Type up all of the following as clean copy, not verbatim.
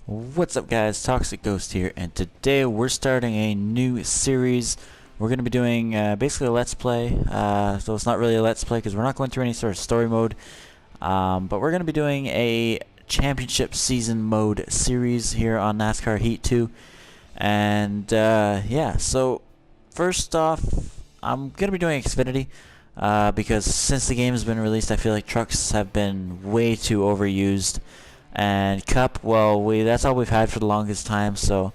What's up, guys? Toxic Ghost here, and today we're starting a new series. We're going to be doing basically a let's play. So it's not really a let's play because we're not going through any sort of story mode. But we're going to be doing a championship season mode series here on NASCAR Heat 2. And yeah, so first off, I'm going to be doing Xfinity. Because since the game has been released, I feel like trucks have been way too overused. And Cup, well, that's all we've had for the longest time, so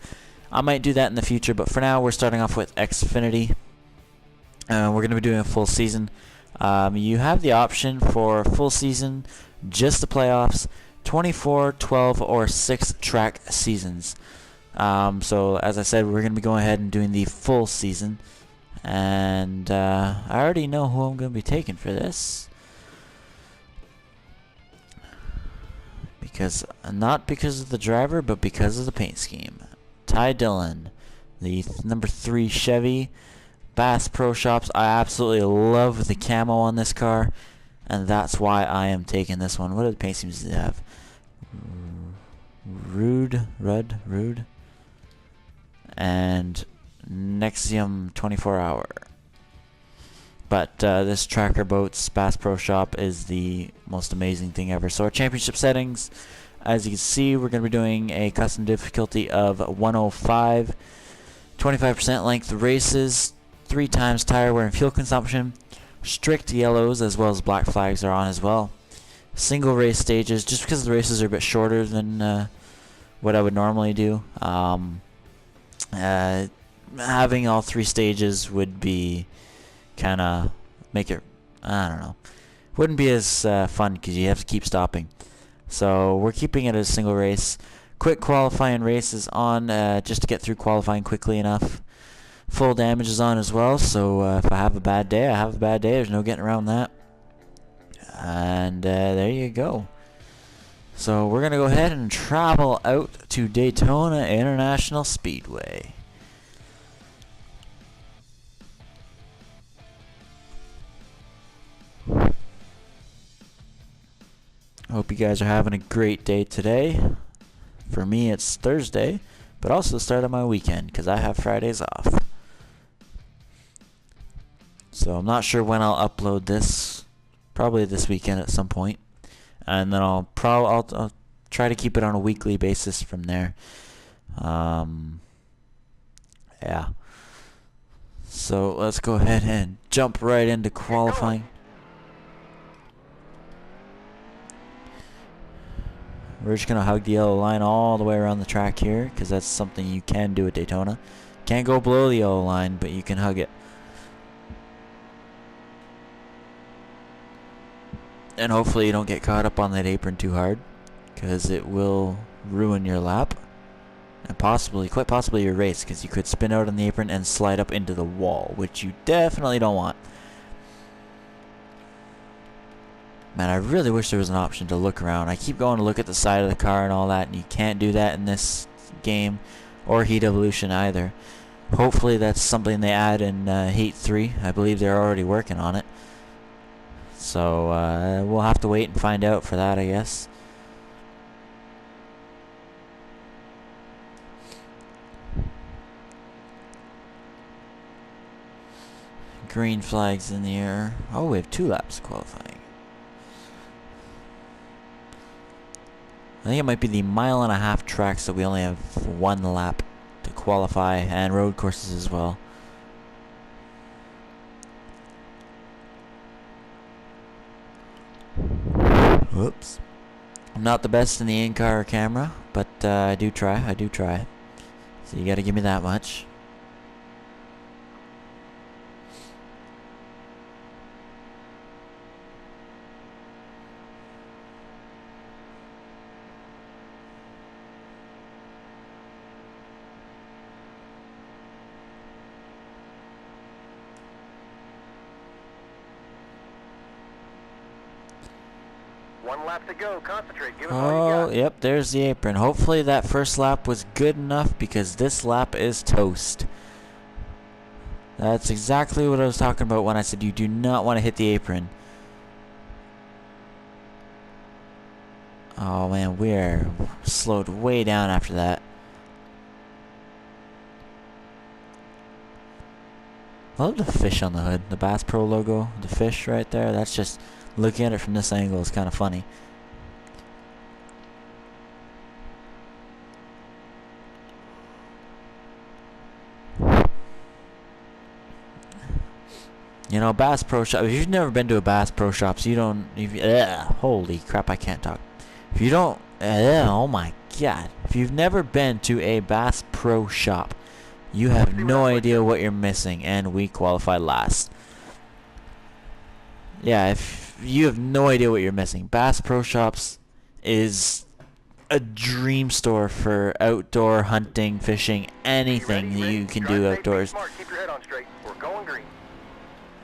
I might do that in the future. But for now, we're starting off with Xfinity. We're going to be doing a full season. You have the option for full season, just the playoffs, 24, 12, or 6-track seasons. So as I said, we're going to be going ahead and doing the full season. And I already know who I'm going to be taking for this. Not because of the driver, but because of the paint scheme. Ty Dillon, the number 3 Chevy, Bass Pro Shops. I absolutely love the camo on this car, and that's why I am taking this one. What do the paint schemes have? Rude, and Nexium 24-hour. But this Tracker Boats Bass Pro Shop is the most amazing thing ever. So our championship settings, as you can see, we're going to be doing a custom difficulty of 105, 25% length races, 3 times tire wear and fuel consumption, strict yellows as well as black flags are on as well. Single race stages, just because the races are a bit shorter than what I would normally do. Having all 3 stages would be kind of make it, I don't know, wouldn't be as fun because you have to keep stopping. So we're keeping it as a single race. Quick qualifying race is on just to get through qualifying quickly enough. Full damage is on as well, so if I have a bad day, I have a bad day. There's no getting around that. And there you go. So we're going to go ahead and travel out to Daytona International Speedway. Hope you guys are having a great day today. For me, it's Thursday, but also the start of my weekend because I have Fridays off. So I'm not sure when I'll upload this. Probably this weekend at some point, and then I'll try to keep it on a weekly basis from there. Yeah. So let's go ahead and jump right into qualifying. We're just going to hug the yellow line all the way around the track here, because that's something you can do at Daytona. Can't go below the yellow line, but you can hug it. And hopefully you don't get caught up on that apron too hard, because it will ruin your lap. And quite possibly your race, because you could spin out on the apron and slide up into the wall, which you definitely don't want. Man, I really wish there was an option to look around. I keep going to look at the side of the car and all that, and you can't do that in this game, or Heat Evolution either. Hopefully that's something they add in Heat 3. I believe they're already working on it. So we'll have to wait and find out for that, I guess. Green flags in the air. Oh, we have 2 laps qualifying. I think it might be the 1.5-mile tracks that we only have 1 lap to qualify, and road courses as well. Whoops. I'm not the best in the in-car camera, but I do try. So you gotta give me that much. One lap to go. Concentrate. Give it all you got. Yep, there's the apron. Hopefully that first lap was good enough, because this lap is toast. That's exactly what I was talking about when I said you do not want to hit the apron. Oh man, we are slowed way down after that. I love the fish on the hood, the Bass Pro logo, the fish right there. That's just, looking at it from this angle is kind of funny. You know, Bass Pro Shop, if you've never been to a Bass Pro Shops, you don't, holy crap, I can't talk. If you don't, oh my god. If you've never been to a Bass Pro Shop, you have no idea what you're missing, and we qualify last. Yeah, if you have no idea what you're missing, Bass Pro Shops is a dream store for outdoor hunting, fishing, anything that you can do outdoors.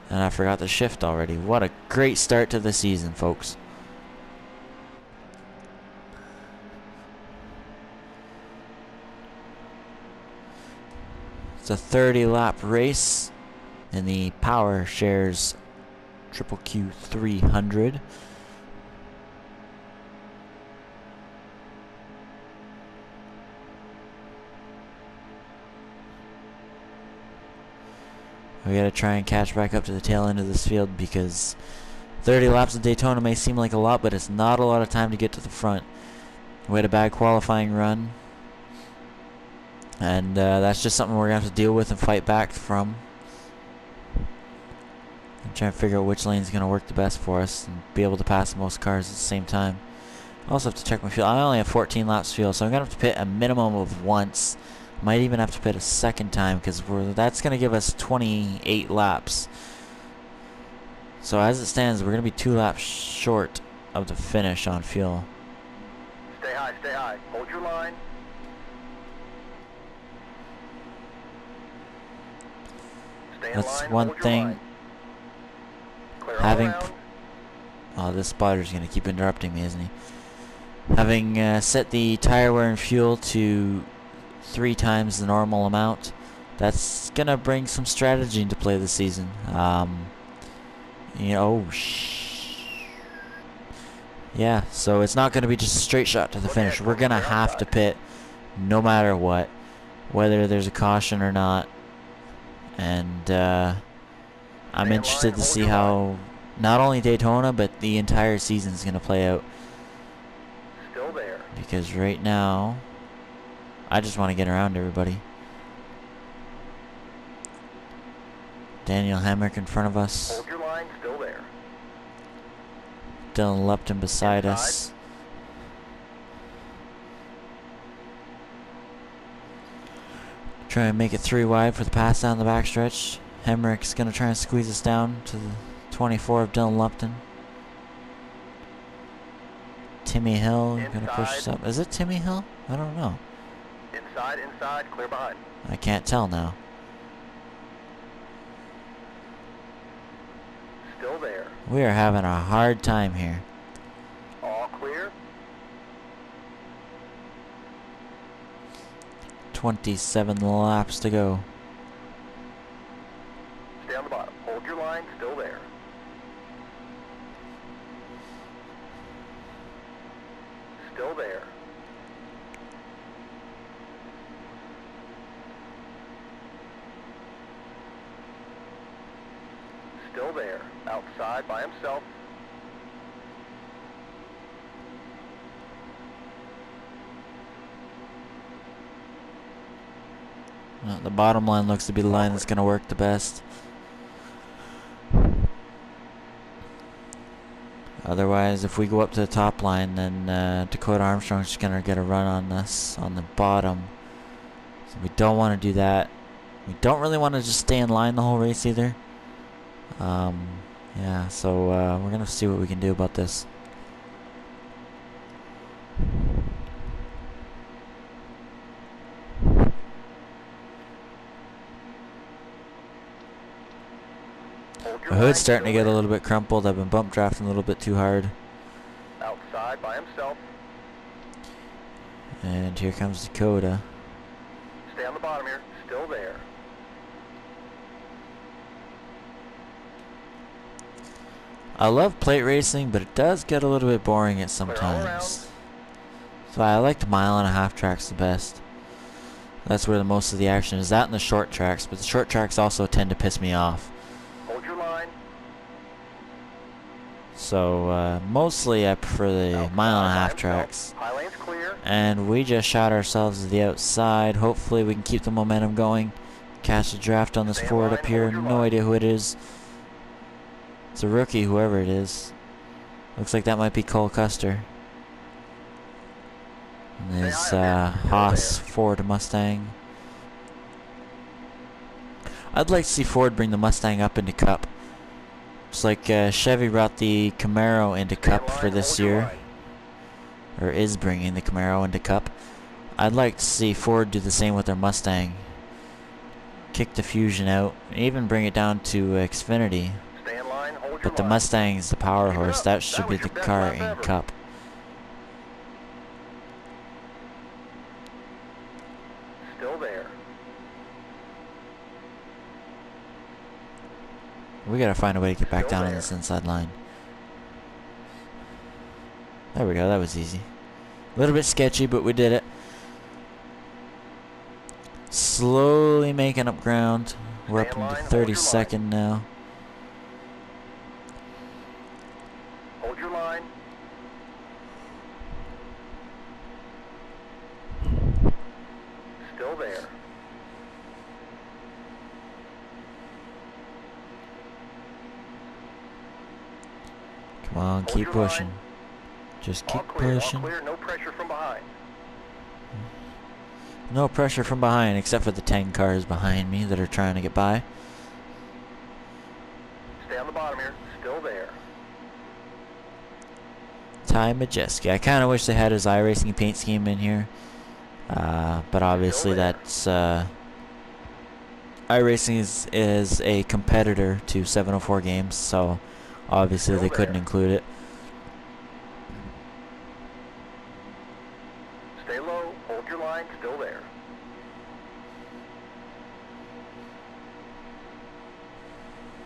And I forgot the shift already. What a great start to the season, folks. It's a 30-lap race in the Power Shares Triple Q 300. We gotta try and catch back up to the tail end of this field because 30 laps of Daytona may seem like a lot, but it's not a lot of time to get to the front. We had a bad qualifying run, and that's just something we're gonna have to deal with and fight back from. I'm trying to figure out which lane is gonna work the best for us and be able to pass the most cars at the same time. I also have to check my fuel. I only have 14 laps fuel, so I'm gonna have to pit a minimum of once. Might even have to pit a second time because that's going to give us 28 laps. So as it stands, we're going to be 2 laps short of the finish on fuel. Stay high, stay high. Hold your line. Stay in That's line, one hold your thing. line. Clear all Having... around. Oh, this spotter's going to keep interrupting me, isn't he? Having set the tire wear and fuel to 3 times the normal amount, that's gonna bring some strategy into play this season. You know, yeah, so it's not gonna be just a straight shot to the finish. We're gonna have to pit no matter what, whether there's a caution or not. And I'm interested to see how not only Daytona but the entire season is gonna play out. Still there. Because right now, I just want to get around everybody. Daniel Hamrick in front of us. Hold your line, still there. Dylan Lupton beside us. Try and make it 3 wide for the pass down the backstretch. Hamrick's going to try and squeeze us down to the 24 of Dylan Lupton. Timmy Hill going to push us up. Is it Timmy Hill? I don't know. Inside, clear behind. I can't tell now. Still there. We are having a hard time here. All clear. 27 laps to go. Stay on the bottom. Hold your line, still there. Still there. Still there. Outside by himself. Well, the bottom line looks to be the line that's going to work the best. Otherwise, if we go up to the top line, then Dakota Armstrong's just going to get a run on us on the bottom. So we don't want to do that. We don't really want to just stay in line the whole race either. Yeah, so we're going to see what we can do about this. The hood's starting to get a little bit crumpled. I've been bump drafting a little bit too hard. Outside by himself. And here comes Dakota. Stay on the bottom here. Still there. I love plate racing, but it does get a little bit boring at sometimes. So I like the 1.5-mile tracks the best. That's where the most of the action is. That and the short tracks, but the short tracks also tend to piss me off. Hold your line. So mostly I prefer the 1.5-mile tracks. High lane's clear. And we just shot ourselves to the outside. Hopefully we can keep the momentum going. Catch a draft on this Ford up here. No idea who it is. It's a rookie, whoever it is. Looks like that might be Cole Custer. And there's Haas Ford Mustang. I'd like to see Ford bring the Mustang up into Cup. It's like Chevy brought the Camaro into Cup for this year. Or is bringing the Camaro into Cup. I'd like to see Ford do the same with their Mustang. Kick the Fusion out. And even bring it down to Xfinity. But the Mustang's the power horse. That should be the car in Cup. Still there. We gotta find a way to get back down on this inside line. There we go, that was easy. A little bit sketchy, but we did it. Slowly making up ground. We're up into 32nd now. Hold your line. Still there. Come on, keep pushing. Just keep pushing. All clear, no pressure from behind. No pressure from behind, except for the 10 cars behind me that are trying to get by. Stay on the bottom here. Still there. Ty Majeski. I kind of wish they had his iRacing paint scheme in here. But obviously that's... iRacing is a competitor to 704 games, so obviously they couldn't include it. Stay low. Hold your line. Still there.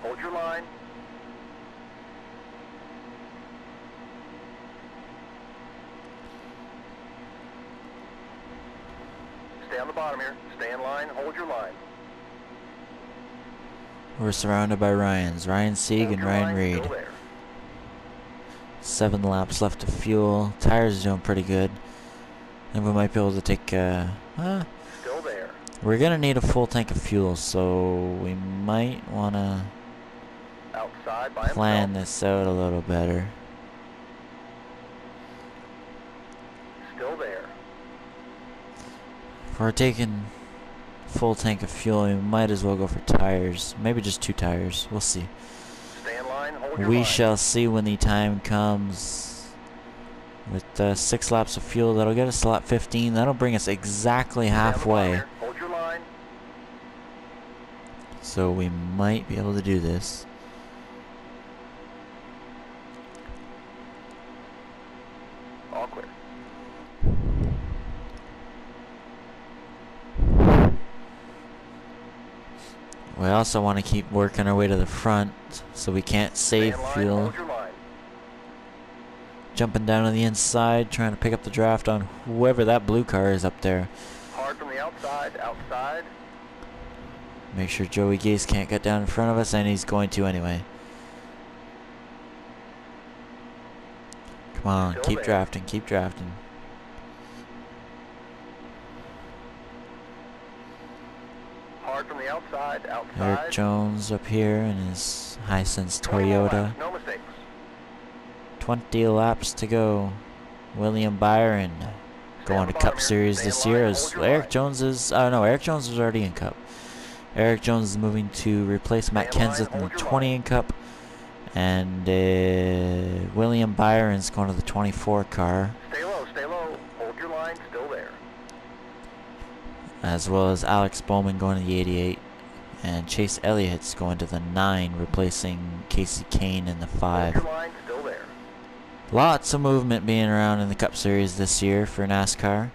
Hold your line. Stay on the bottom here. Stay in line. Hold your line. We're surrounded by Ryans. Ryan Sieg and Ryan Reed. 7 laps left of fuel. Tires are doing pretty good. And we might be able to take Still there. we're gonna need a full tank of fuel, so we might wanna Outside by plan this out a little better. Still there. If we're taking full tank of fuel, we might as well go for tires. Maybe just 2 tires. We'll see. Stay in line. Hold your We line. shall see when the time comes. With 6 laps of fuel, that'll get us to lap 15. That'll bring us exactly halfway. Hold your line. So we might be able to do this. All clear. We also want to keep working our way to the front, so we can't save Stay in line. fuel. Hold your line. Jumping down on the inside, trying to pick up the draft on whoever that blue car is up there. Hard from the outside. Outside. Make sure Joey Gase can't get down in front of us, and he's going to anyway. Come on, Still keep there. drafting, keep drafting. Hard from the outside. Outside. Eric Jones up here in his Hisense 21 Toyota. laps, no mistakes. 20 laps to go. William Byron going to Cup Series this year as Eric Jones is... Oh no, Eric Jones was already in Cup. Eric Jones is moving to replace Matt Kenseth in the 20 in Cup. And William Byron's going to the 24 car. Stay low. Stay low. Hold your line. Still there. As well as Alex Bowman going to the 88. And Chase Elliott's going to the 9, replacing Casey Kane in the 5. Hold your line. Still there. Lots of movement being around in the Cup Series this year for NASCAR.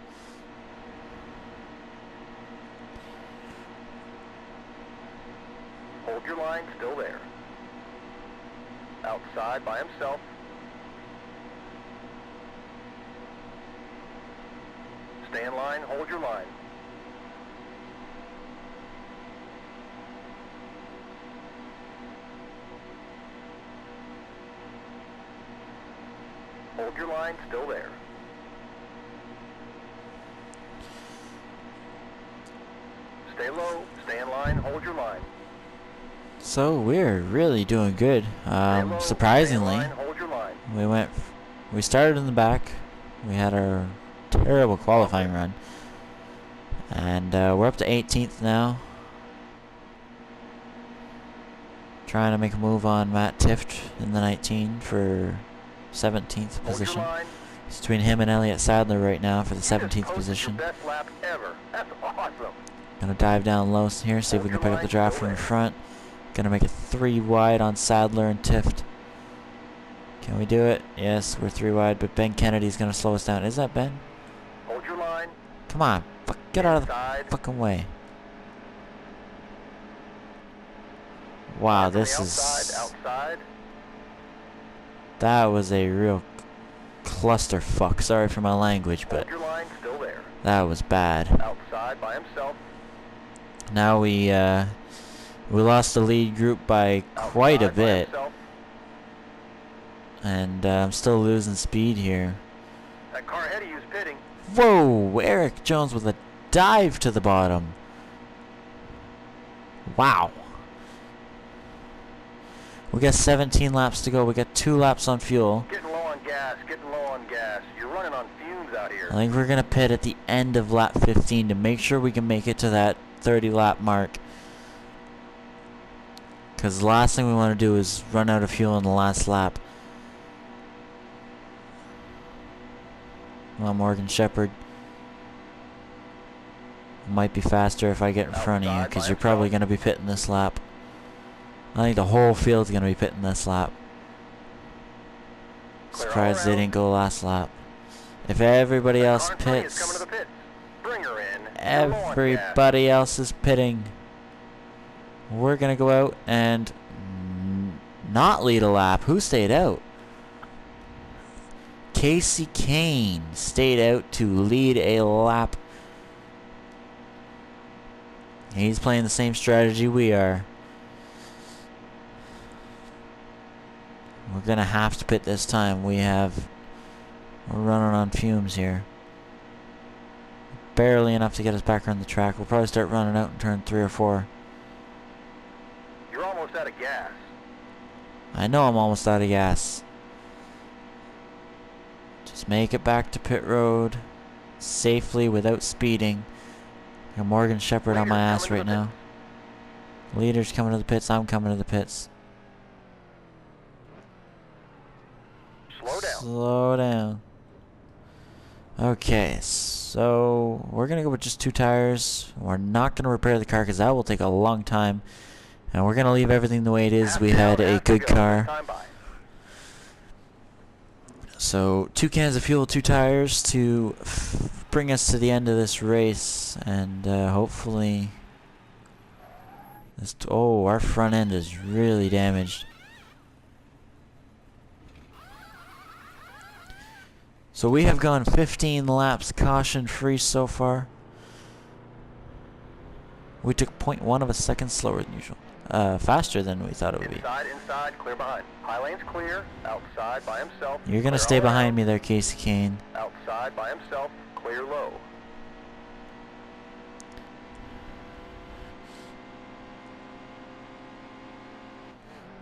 Hold your line. Still there. Outside by himself. line, hold your line. Hold your line, still there. Stay low, stay in line, hold your line. So we're really doing good. Low, Surprisingly, stay in line, hold your line. we started in the back. We had our terrible qualifying run, and we're up to 18th now. Trying to make a move on Matt Tift in the 19 for 17th position. It's between him and Elliott Sadler right now for the 17th position. Your best lap ever. That's awesome. Gonna dive down low here, see if we can pick up the draft from the front. Gonna make it 3 wide on Sadler and Tift. Can we do it? Yes, we're 3 wide, but Ben Kennedy's gonna slow us down. Is that Ben? Hold your line. Come on, get out of the fucking way. Wow, this is... Outside. That was a real clusterfuck. Sorry for my language, but Hold your line, still there. that was bad. Outside by himself. Now we lost the lead group by quite a bit, and I'm still losing speed here. That car ahead of you is pitting. Whoa, Eric Jones with a dive to the bottom. Wow. We got 17 laps to go. We got 2 laps on fuel. Getting low on gas, getting low on gas. You're running on fumes out here. I think we're going to pit at the end of lap 15 to make sure we can make it to that 30 lap mark. Because the last thing we want to do is run out of fuel in the last lap. Come on, Morgan Shepherd. Might be faster if I get in front of you, because you're probably going to be pitting this lap. I think the whole field's going to be pitting this lap. Surprised they didn't go last lap. If everybody else pits, everybody else is pitting. We're going to go out and not lead a lap. Who stayed out? Casey Kane stayed out to lead a lap. He's playing the same strategy we are. We're going to have to pit this time. We're running on fumes here. Barely enough to get us back on the track. We'll probably start running out in turn 3 or 4. You're almost out of gas. I know I'm almost out of gas. Just make it back to pit road safely without speeding. Got Morgan Shepherd on my ass right now. Leader's coming to the pits. I'm coming to the pits. Slow down. Slow down. Okay, so we're going to go with just 2 tires. We're not going to repair the car because that will take a long time. And we're going to leave everything the way it is. We had a good car. So 2 cans of fuel, 2 tires to bring us to the end of this race. And hopefully... Oh, our front end is really damaged. So we have gone 15 laps caution free so far. We took 0.1 of a second slower than usual. Faster than we thought it would be. Inside, clear behind. High lane's clear. Outside by himself. You're gonna stay behind me there, Casey Kane. Outside by himself, clear low.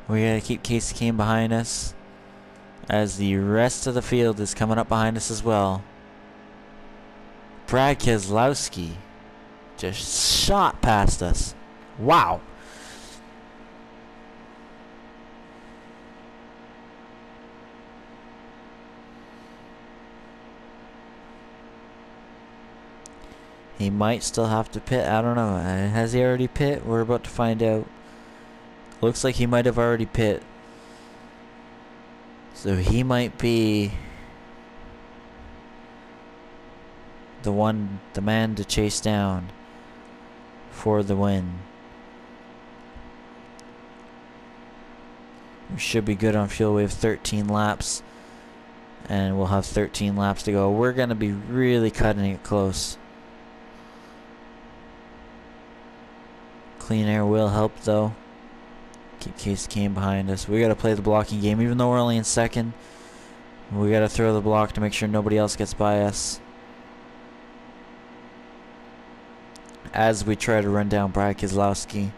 We gotta keep Casey Kane behind us, as the rest of the field is coming up behind us as well. Brad Keselowski just shot past us. Wow. He might still have to pit. I don't know. Has he already pit? We're about to find out. Looks like he might have already pit. So he might be the man to chase down for the win. We should be good on fuel. We have 13 laps. And we'll have 13 laps to go. We're going to be really cutting it close. Clean air will help though. Keep Casey Kane behind us. We gotta play the blocking game, even though we're only in second. We gotta throw the block to make sure nobody else gets by us, as we try to run down Brad Keselowski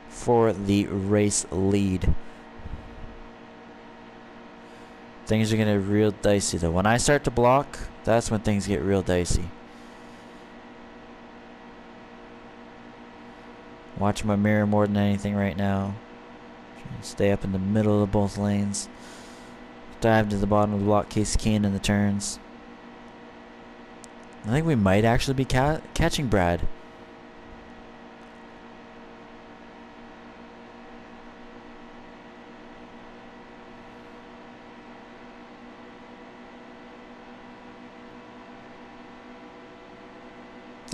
for the race lead. Things are gonna get real dicey though. When I start to block, that's when things get real dicey. Watch my mirror more than anything right now. Stay up in the middle of both lanes. Dive to the bottom of the block, Casey Kane in the turns. I think we might actually be catching Brad.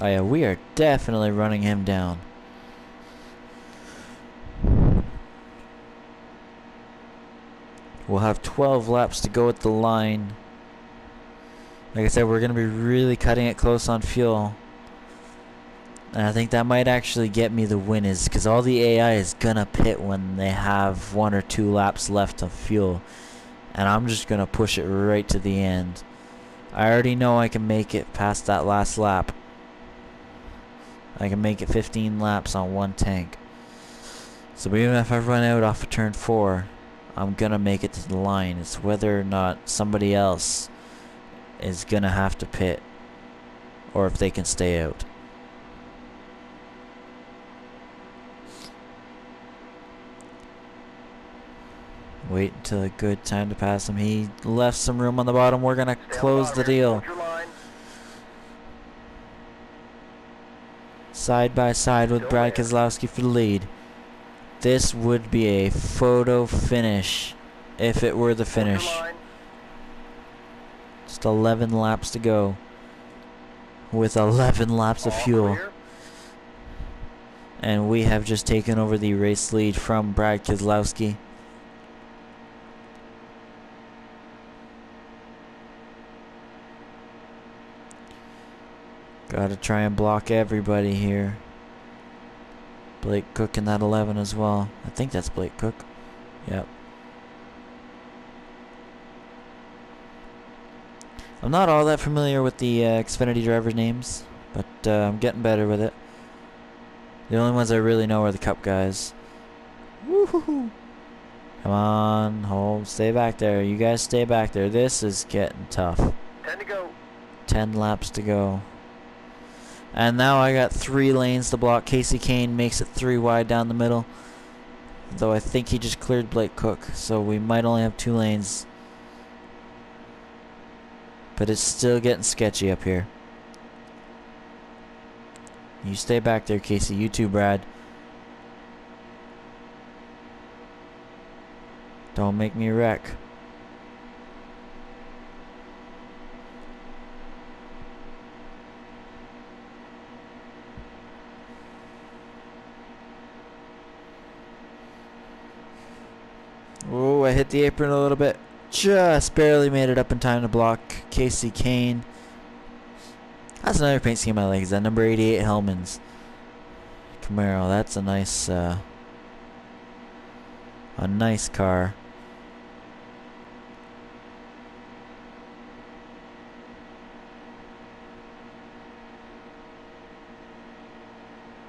Oh yeah, we are definitely running him down. We'll have 12 laps to go at the line. Like I said, we're going to be really cutting it close on fuel. And I think that might actually get me the win, is because all the AI is going to pit when they have 1 or 2 laps left of fuel. And I'm just going to push it right to the end. I already know I can make it past that last lap. I can make it 15 laps on 1 tank. So even if I run out off of turn 4, I'm gonna make it to the line. It's whether or not somebody else is gonna have to pit, or if they can stay out. Wait until a good time to pass him. He left some room on the bottom. We're gonna close the deal. Side by side with Brad Keselowski for the lead. This would be a photo finish if it were the finish. Just 11 laps to go with 11 laps of fuel. And we have just taken over the race lead from Brad Keselowski. Gotta try and block everybody here. Blake Cook in that 11 as well. I think that's Blake Cook. Yep. I'm not all that familiar with the Xfinity drivers' names, but I'm getting better with it. The only ones I really know are the Cup guys. Woohoo! Come on, hold, stay back there. You guys stay back there. This is getting tough. 10 to go. 10 laps to go. And now I got 3 lanes to block. Casey Kane makes it 3 wide down the middle. Though I think he just cleared Blake Cook, so we might only have 2 lanes. But it's still getting sketchy up here. You stay back there, Casey. You too, Brad. Don't make me wreck. Oh, I hit the apron a little bit. Just barely made it up in time to block Casey Kane. That's another paint scheme I like, is that number 88 Hellman's Camaro. That's a nice car.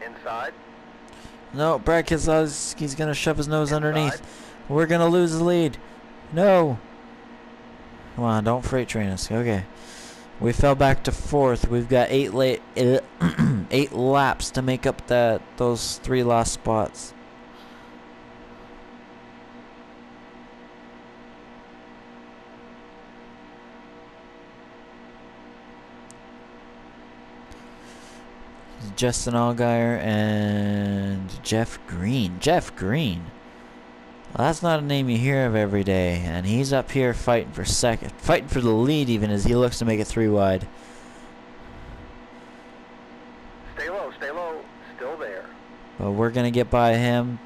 Inside. No, Brad Keselowski's gonna shove his nose underneath. We're gonna lose the lead. No. Come on, don't freight train us. Okay. We fell back to 4th. We've got 8 laps to make up those 3 lost spots. Justin Allgaier and Jeff Green. Jeff Green. Well, that's not a name you hear of every day, and he's up here fighting for second, fighting for the lead even as he looks to make it 3 wide. Stay low, still there. But we're gonna get by him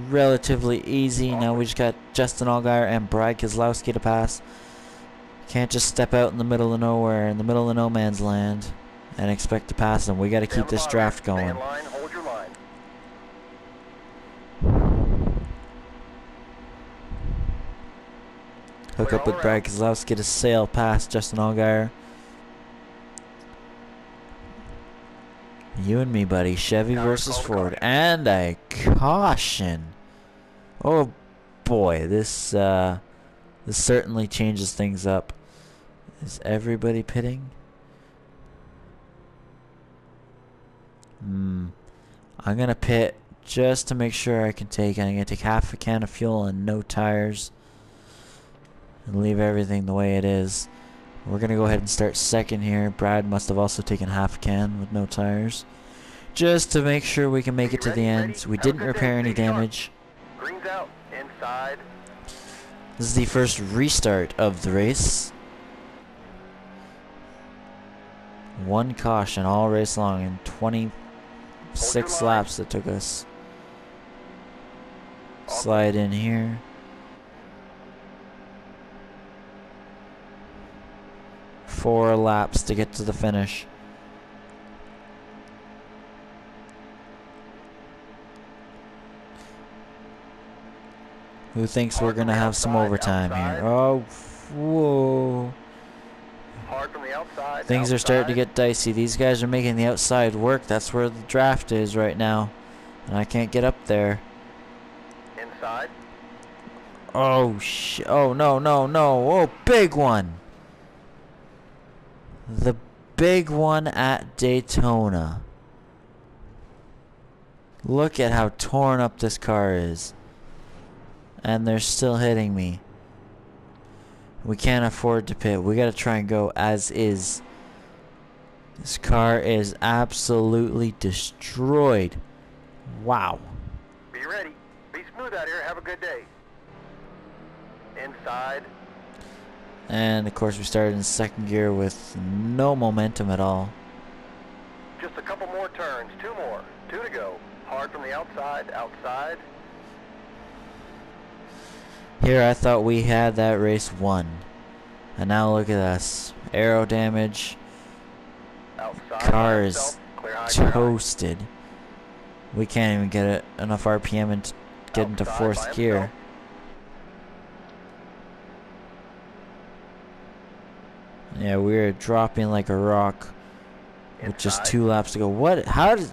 relatively easy. Now we just got Justin Allgaier and Brad Keselowski to pass. Can't just step out in the middle of nowhere, in the middle of no man's land, and expect to pass them. We got to keep this draft going. Stay in line, hold your line. Hook up with Brad Keselowski to sail past Justin Allgaier. You and me, buddy. Chevy versus Ford. And a caution. Oh boy, this certainly changes things up. Is everybody pitting? I'm gonna pit just to make sure I'm gonna take half a can of fuel and no tires. And leave everything the way it is. We're gonna go ahead and start second here. Brad must have also taken half a can with no tires, just to make sure we can make it to the end. So we didn't repair any damage. Green's out, inside. This is the first restart of the race. One caution all race long in 26 laps that took us. Slide in here. Four laps to get to the finish. Who thinks we're gonna have some overtime here? Oh, whoa. Hard from the outside. Things are starting to get dicey. These guys are making the outside work. That's where the draft is right now. And I can't get up there. Inside. Oh, oh, no, no, no. Oh, big one. The big one at Daytona. Look at how torn up this car is. And they're still hitting me. We can't afford to pit. We gotta try and go as is. This car is absolutely destroyed. Wow. Be ready. Be smooth out here. Have a good day. Inside. And of course we started in second gear with no momentum at all. Just a couple more turns. Two more. Two to go. Hard from the outside. Outside. Here I thought we had that race won. And now look at us. Aero damage. Outside. Car is toasted. We can't even get enough RPM and get into fourth gear. Yeah, we're dropping like a rock with just 2 laps to go. What? How did...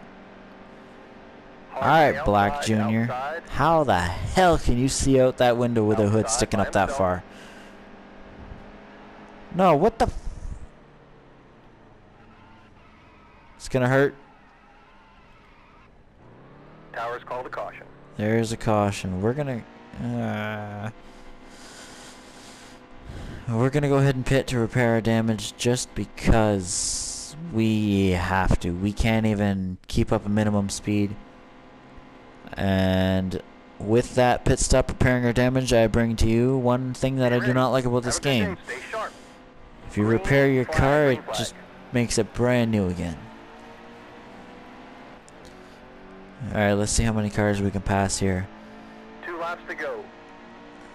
Alright, Black Jr. How the hell can you see out that window with a hood sticking up that far? No, what the... It's gonna hurt. Towers called a caution. There's a caution. We're gonna go ahead and pit to repair our damage just because we have to. We can't even keep up a minimum speed. And with that pit stop repairing our damage, I bring to you one thing that I do not like about this game. If you repair your car, it just makes it brand new again. Alright, let's see how many cars we can pass here. 2 laps to go.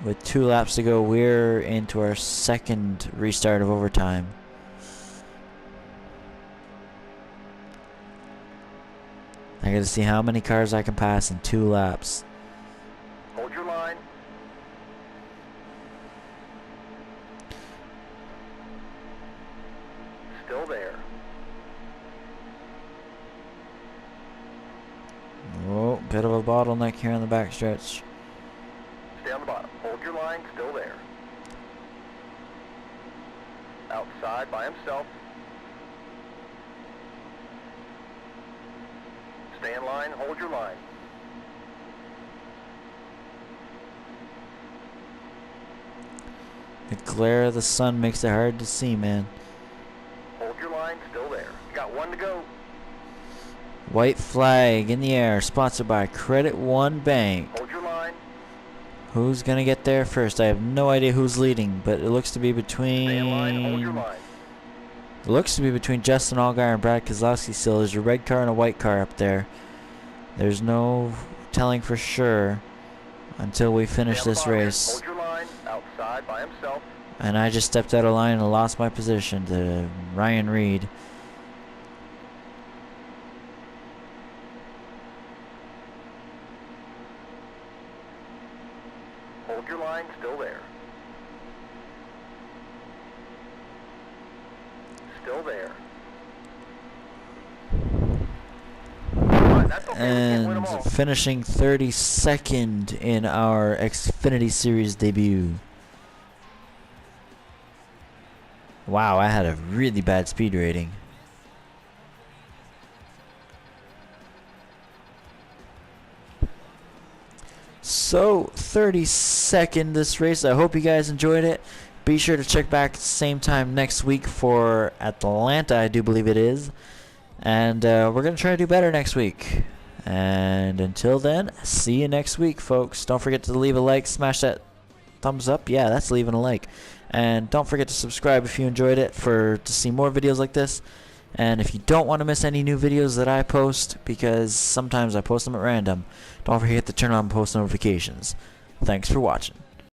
With 2 laps to go, we're into our second restart of overtime. I gotta see how many cars I can pass in 2 laps. Hold your line. Still there. Oh, bit of a bottleneck here on the backstretch. Stay on the bottom. Hold your line. Still there. Outside by himself. Stay in line. Hold your line. The glare of the sun makes it hard to see, man. Hold your line. Still there. You got 1 to go. White flag in the air, sponsored by Credit One Bank. Hold your line. Who's gonna get there first? I have no idea who's leading, but it looks to be Stay in line. Hold your between... line. It looks to be between Justin Allgaier and Brad Keselowski still. There's a red car and a white car up there. There's no telling for sure until we finish this race. Hold your line. Outside by himself. And I just stepped out of line and lost my position to Ryan Reed. line, still there. Still there. That's okay. We can't win them And all. finishing 32nd in our Xfinity Series debut. Wow, I had a really bad speed rating. So, 32nd this race. I hope you guys enjoyed it. Be sure to check back same time next week for Atlanta, I do believe it is. And we're going to try to do better next week. And until then, see you next week, folks. Don't forget to leave a like, smash that thumbs up. Yeah, that's leaving a like. And don't forget to subscribe if you enjoyed it to see more videos like this. And if you don't want to miss any new videos that I post, because sometimes I post them at random, don't forget to turn on post notifications. Thanks for watching.